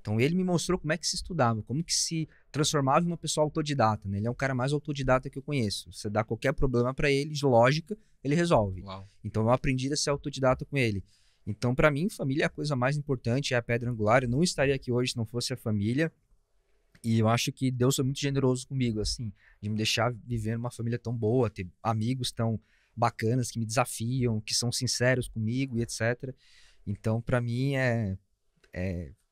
Então ele me mostrou como é que se estudava, como que se transformava em uma pessoa autodidata, né? Ele é o cara mais autodidata que eu conheço. Você dá qualquer problema para ele, de lógica, ele resolve. Uau. Então eu aprendi a ser autodidata com ele. Então para mim, família é a coisa mais importante, é a pedra angular. Eu não estaria aqui hoje se não fosse a família. E eu acho que Deus foi muito generoso comigo, assim, de me deixar viver numa família tão boa, ter amigos tão bacanas que me desafiam, que são sinceros comigo e etc. Então, para mim,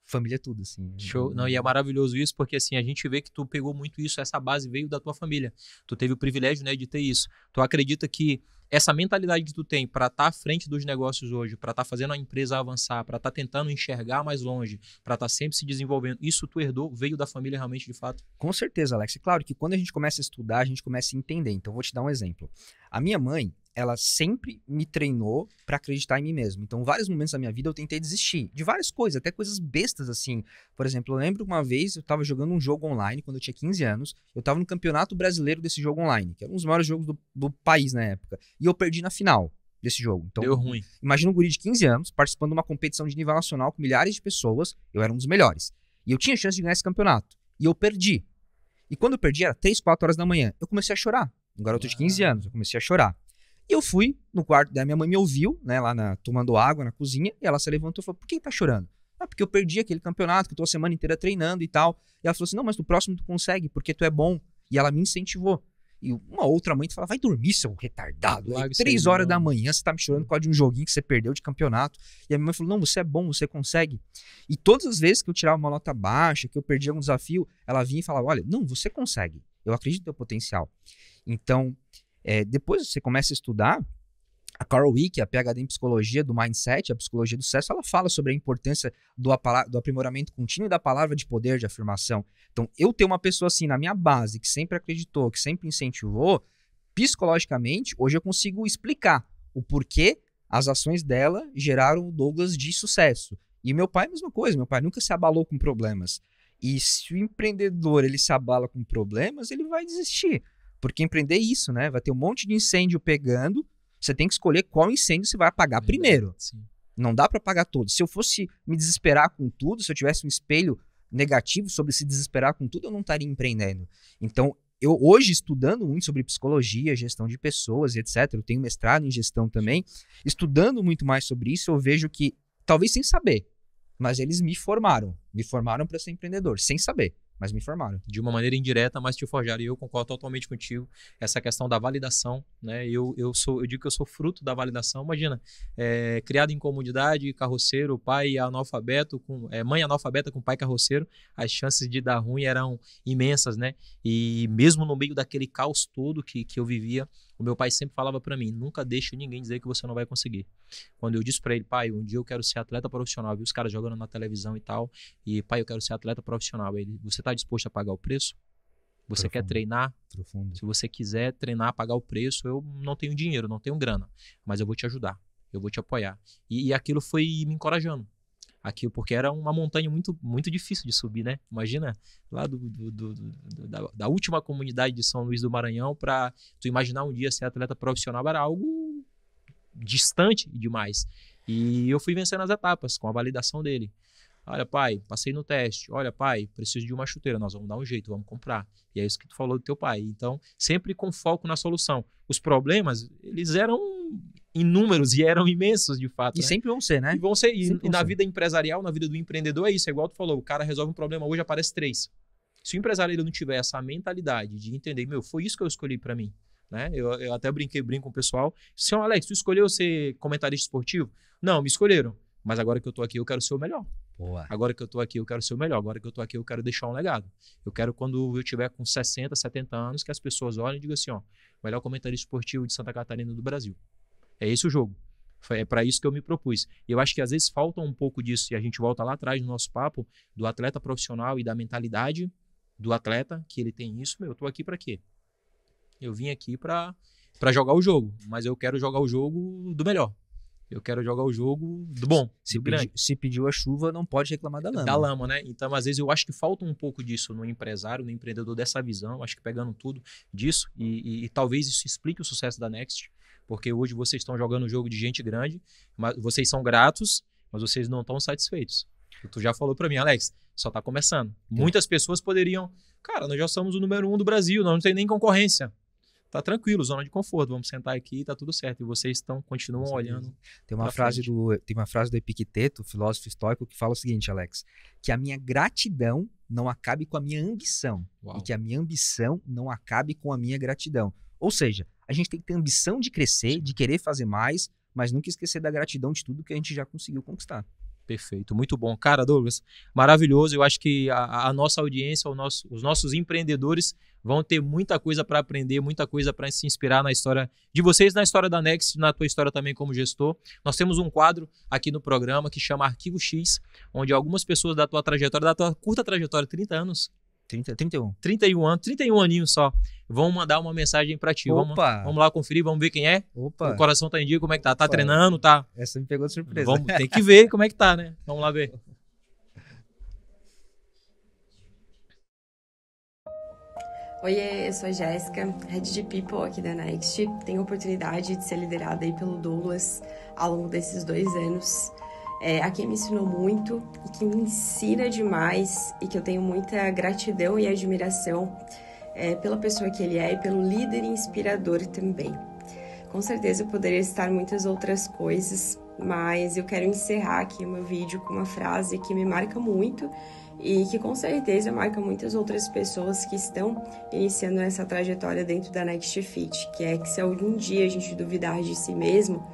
família é tudo, assim. Show. Não, e é maravilhoso isso, porque assim, a gente vê que tu pegou muito isso, essa base veio da tua família. Tu teve o privilégio, né, de ter isso. Tu acredita que essa mentalidade que tu tem para estar à frente dos negócios hoje, para estar fazendo a empresa avançar, para estar tentando enxergar mais longe, para estar sempre se desenvolvendo, isso tu herdou, veio da família realmente, de fato? Com certeza, Alex. É claro que quando a gente começa a estudar, a gente começa a entender. Então, vou te dar um exemplo. A minha mãe, ela sempre me treinou para acreditar em mim mesmo. Então, vários momentos da minha vida eu tentei desistir de várias coisas, até coisas bestas assim. Por exemplo, eu lembro uma vez eu estava jogando um jogo online quando eu tinha 15 anos. Eu estava no Campeonato Brasileiro desse jogo online, que era um dos maiores jogos do país na época. E eu perdi na final desse jogo. Então, deu ruim. Imagina um guri de 15 anos participando de uma competição de nível nacional com milhares de pessoas. Eu era um dos melhores. E eu tinha chance de ganhar esse campeonato. E eu perdi. E quando eu perdi, era 3, 4 horas da manhã. Eu comecei a chorar. Um garoto de 15 anos. Eu comecei a chorar. E eu fui no quarto, daí minha mãe me ouviu, né, lá tomando água na cozinha, e ela se levantou e falou, por que tá chorando? Ah, porque eu perdi aquele campeonato, que eu tô a semana inteira treinando e tal. E ela falou assim, não, mas no próximo tu consegue, porque tu é bom. E ela me incentivou. E uma outra mãe fala, vai dormir, seu retardado. Aí, 3 horas da manhã, você tá me chorando por causa de um joguinho que você perdeu de campeonato. E a minha mãe falou, não, você é bom, você consegue. E todas as vezes que eu tirava uma nota baixa, que eu perdia algum desafio, ela vinha e falava, olha, não, você consegue. Eu acredito no teu potencial. Então, depois você começa a estudar, a Carol Dweck, a PhD em psicologia do mindset, a psicologia do sucesso, ela fala sobre a importância do aprimoramento contínuo e da palavra de poder de afirmação. Então, eu ter uma pessoa assim na minha base, que sempre acreditou, que sempre incentivou, psicologicamente, hoje eu consigo explicar o porquê as ações dela geraram o Douglas de sucesso. E meu pai, a mesma coisa, meu pai nunca se abalou com problemas. E se o empreendedor ele se abala com problemas, ele vai desistir. Porque empreender é isso, né? Vai ter um monte de incêndio pegando, você tem que escolher qual incêndio você vai apagar primeiro. Sim. Não dá para apagar todos. Se eu fosse me desesperar com tudo, se eu tivesse um espelho negativo sobre se desesperar com tudo, eu não estaria empreendendo. Então, eu hoje estudando muito sobre psicologia, gestão de pessoas e etc., eu tenho mestrado em gestão também, estudando muito mais sobre isso, eu vejo que, talvez sem saber, mas eles me formaram para ser empreendedor, sem saber. Mas me formaram. De uma maneira indireta, mas te forjaram. E eu concordo totalmente contigo. Essa questão da validação, né? Eu digo que eu sou fruto da validação. Imagina, criado em comunidade, carroceiro, pai analfabeto, mãe analfabeta com pai carroceiro, as chances de dar ruim eram imensas, né? E mesmo no meio daquele caos todo que eu vivia, o meu pai sempre falava para mim, nunca deixe ninguém dizer que você não vai conseguir. Quando eu disse para ele, pai, um dia eu quero ser atleta profissional, vi os caras jogando na televisão e tal, e pai, eu quero ser atleta profissional. Ele, você está disposto a pagar o preço? Você quer treinar? Profundo. Se você quiser treinar, pagar o preço, eu não tenho dinheiro, não tenho grana, mas eu vou te ajudar, eu vou te apoiar. E aquilo foi me encorajando. Aquilo, porque era uma montanha muito, muito difícil de subir, né? Imagina, lá da última comunidade de São Luís do Maranhão, para tu imaginar um dia ser atleta profissional, era algo distante demais. E eu fui vencendo as etapas com a validação dele. Olha, pai, passei no teste. Olha, pai, preciso de uma chuteira. Nós vamos dar um jeito, vamos comprar. E é isso que tu falou do teu pai. Então, sempre com foco na solução. Os problemas, eles eram inúmeros e eram imensos, de fato. E né? sempre vão ser, né? E vão ser. E na vida empresarial, na vida do empreendedor, é isso. É igual tu falou, o cara resolve um problema, hoje aparece 3. Se o empresário ele não tiver essa mentalidade de entender, foi isso que eu escolhi para mim. Né? Eu até brinco com o pessoal. Senhor Alex, tu escolheu ser comentarista esportivo? Não, me escolheram. Mas agora que eu tô aqui, eu quero ser o melhor. Boa. Agora que eu tô aqui, eu quero ser o melhor. Agora que eu tô aqui, eu quero deixar um legado. Eu quero, quando eu tiver com 60, 70 anos, que as pessoas olhem e digam assim, ó, melhor comentarista esportivo de Santa Catarina do Brasil. É esse o jogo. É para isso que eu me propus. E eu acho que às vezes falta um pouco disso, e a gente volta lá atrás no nosso papo, do atleta profissional e da mentalidade do atleta, que ele tem isso. Eu tô aqui para quê? Eu vim aqui para jogar o jogo, mas eu quero jogar o jogo do melhor. Eu quero jogar o jogo do bom, Se pediu a chuva, não pode reclamar da lama. Da lama, né? Então, às vezes, eu acho que falta um pouco disso no empresário, no empreendedor, dessa visão. Acho que pegando tudo disso. E talvez isso explique o sucesso da Next. Porque hoje vocês estão jogando um jogo de gente grande, mas vocês são gratos, mas vocês não estão satisfeitos. Tu já falou para mim, Alex, só tá começando. Muitas pessoas poderiam, cara, nós já somos o número 1 do Brasil, nós não tem nem concorrência. Tá tranquilo, zona de conforto, vamos sentar aqui e tá tudo certo. E vocês continuam olhando. Tem uma frase do Epicteto, filósofo estoico, que fala o seguinte, Alex, que a minha gratidão não acabe com a minha ambição. Uau. E que a minha ambição não acabe com a minha gratidão. Ou seja, a gente tem que ter ambição de crescer, de querer fazer mais, mas nunca esquecer da gratidão de tudo que a gente já conseguiu conquistar. Perfeito, muito bom. Cara, Douglas, maravilhoso. Eu acho que a nossa audiência, os nossos empreendedores vão ter muita coisa para aprender, muita coisa para se inspirar na história de vocês, na história da Next, na tua história também como gestor. Nós temos um quadro aqui no programa que chama Arquivo X, onde algumas pessoas da tua trajetória, da tua curta trajetória, 30 anos, 31. 31 anos, 31 aninhos só, vão mandar uma mensagem para ti. Vamos lá conferir, vamos ver quem é. Opa. O coração tá em dia, como é que tá? Tá treinando, tá? Essa me pegou de surpresa. Tem que ver como é que tá, né? Vamos lá ver. Oiê, eu sou a Jéssica, Head de People aqui da Next. Tenho a oportunidade de ser liderada aí pelo Douglas ao longo desses 2 anos. A quem me ensinou muito e que me ensina demais e que eu tenho muita gratidão e admiração pela pessoa que ele é e pelo líder inspirador também. Com certeza eu poderia citar muitas outras coisas, mas eu quero encerrar aqui o meu vídeo com uma frase que me marca muito e que com certeza marca muitas outras pessoas que estão iniciando essa trajetória dentro da Next Fit, que é que se algum dia a gente duvidar de si mesmo,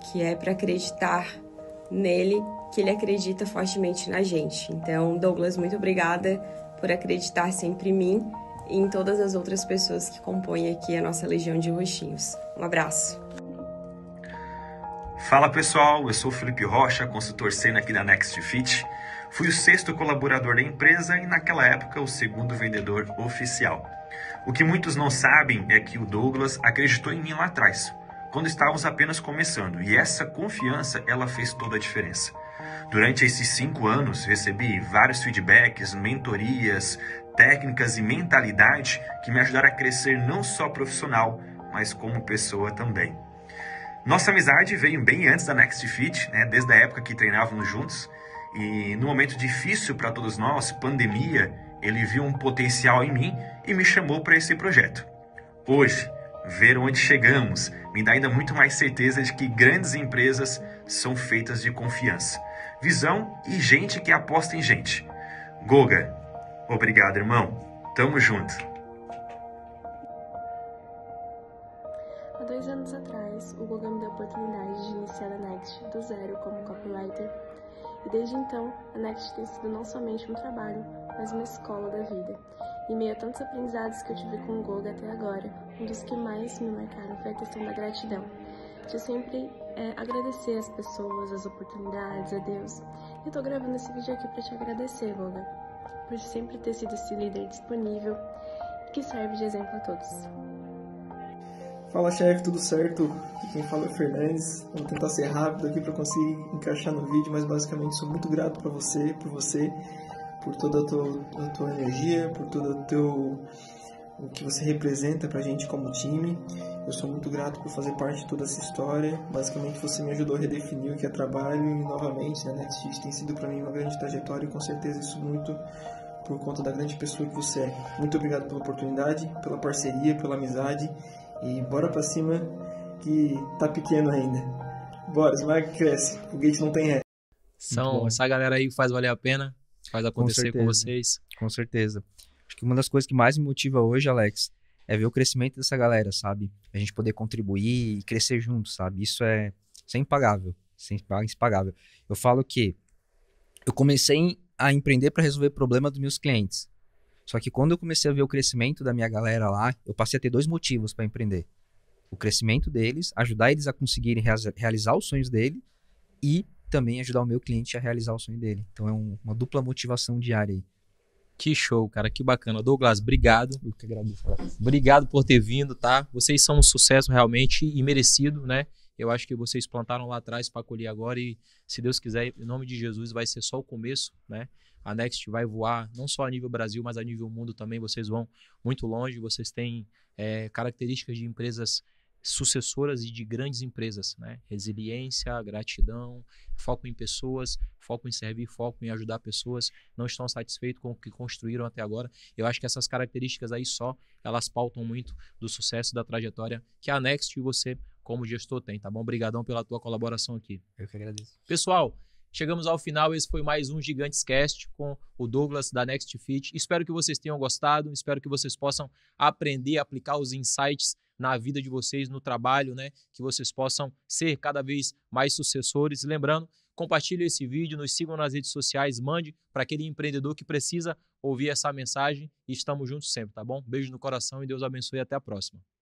que é para acreditar nele, que ele acredita fortemente na gente. Então, Douglas, muito obrigada por acreditar sempre em mim e em todas as outras pessoas que compõem aqui a nossa legião de roxinhos. Um abraço. Fala pessoal, eu sou o Felipe Rocha, consultor sênior aqui da Next Fit. Fui o 6º colaborador da empresa e naquela época o 2º vendedor oficial. O que muitos não sabem é que o Douglas acreditou em mim lá atrás, quando estávamos apenas começando, e essa confiança ela fez toda a diferença. Durante esses 5 anos, recebi vários feedbacks, mentorias, técnicas e mentalidade que me ajudaram a crescer não só profissional, mas como pessoa também. Nossa amizade veio bem antes da Next Fit, desde a época que treinávamos juntos, e no momento difícil para todos nós, pandemia, ele viu um potencial em mim e me chamou para esse projeto. Hoje, ver onde chegamos me dá ainda muito mais certeza de que grandes empresas são feitas de confiança, visão e gente que aposta em gente. Goga, obrigado, irmão. Tamo junto. Há 2 anos atrás, o Goga me deu a oportunidade de iniciar a Next do zero como copywriter. E desde então, a Next tem sido não somente um trabalho, mas uma escola da vida. Em meio a tantos aprendizados que eu tive com o Goga até agora, um dos que mais me marcaram foi a questão da gratidão. De sempre agradecer as pessoas, as oportunidades, a Deus. E eu tô gravando esse vídeo aqui para te agradecer, Goga, por sempre ter sido esse líder disponível que serve de exemplo a todos. Fala, chefe, tudo certo? Aqui quem fala é o Fernandes. Vou tentar ser rápido aqui para conseguir encaixar no vídeo, mas basicamente sou muito grato por você, por toda a tua energia, por todo o que você representa pra gente como time. Eu sou muito grato por fazer parte de toda essa história. Basicamente você me ajudou a redefinir o que é trabalho e novamente, né, Next Fit tem sido para mim uma grande trajetória e com certeza isso muito por conta da grande pessoa que você é. Muito obrigado pela oportunidade, pela parceria, pela amizade e bora pra cima que tá pequeno ainda. Bora, Smart cresce, o gate não tem ré. Essa galera aí faz valer a pena, faz acontecer com vocês. Com certeza. Acho que uma das coisas que mais me motiva hoje, Alex, é ver o crescimento dessa galera, sabe? A gente poder contribuir e crescer junto, sabe? Isso é impagável, impagável. Eu falo que eu comecei a empreender para resolver problema dos meus clientes. Só que quando eu comecei a ver o crescimento da minha galera lá, eu passei a ter 2 motivos para empreender. O crescimento deles, ajudar eles a conseguirem realizar os sonhos dele e também ajudar o meu cliente a realizar o sonho dele. Então é uma dupla motivação diária aí. Que show, cara, que bacana. Douglas, obrigado. Eu que agradeço. Obrigado por ter vindo, tá? Vocês são um sucesso realmente e merecido, né? Eu acho que vocês plantaram lá atrás para colher agora e, se Deus quiser, em nome de Jesus, vai ser só o começo, né? A Next vai voar, não só a nível Brasil, mas a nível mundo também. Vocês vão muito longe, vocês têm características de empresas sucessoras e de grandes empresas, né? Resiliência, gratidão, foco em pessoas, foco em servir, foco em ajudar pessoas, não estão satisfeitos com o que construíram até agora. Eu acho que essas características aí só, elas pautam muito do sucesso da trajetória que a Next e você, como gestor, tem, tá bom? Obrigadão pela tua colaboração aqui. Eu que agradeço. Pessoal, chegamos ao final, esse foi mais um Gigantes Cast com o Douglas da Next Fit. Espero que vocês tenham gostado, espero que vocês possam aprender a aplicar os insights na vida de vocês, no trabalho, né? Que vocês possam ser cada vez mais sucessores. Lembrando, compartilhe esse vídeo, nos sigam nas redes sociais, mande para aquele empreendedor que precisa ouvir essa mensagem e estamos juntos sempre, tá bom? Beijo no coração e Deus abençoe e até a próxima.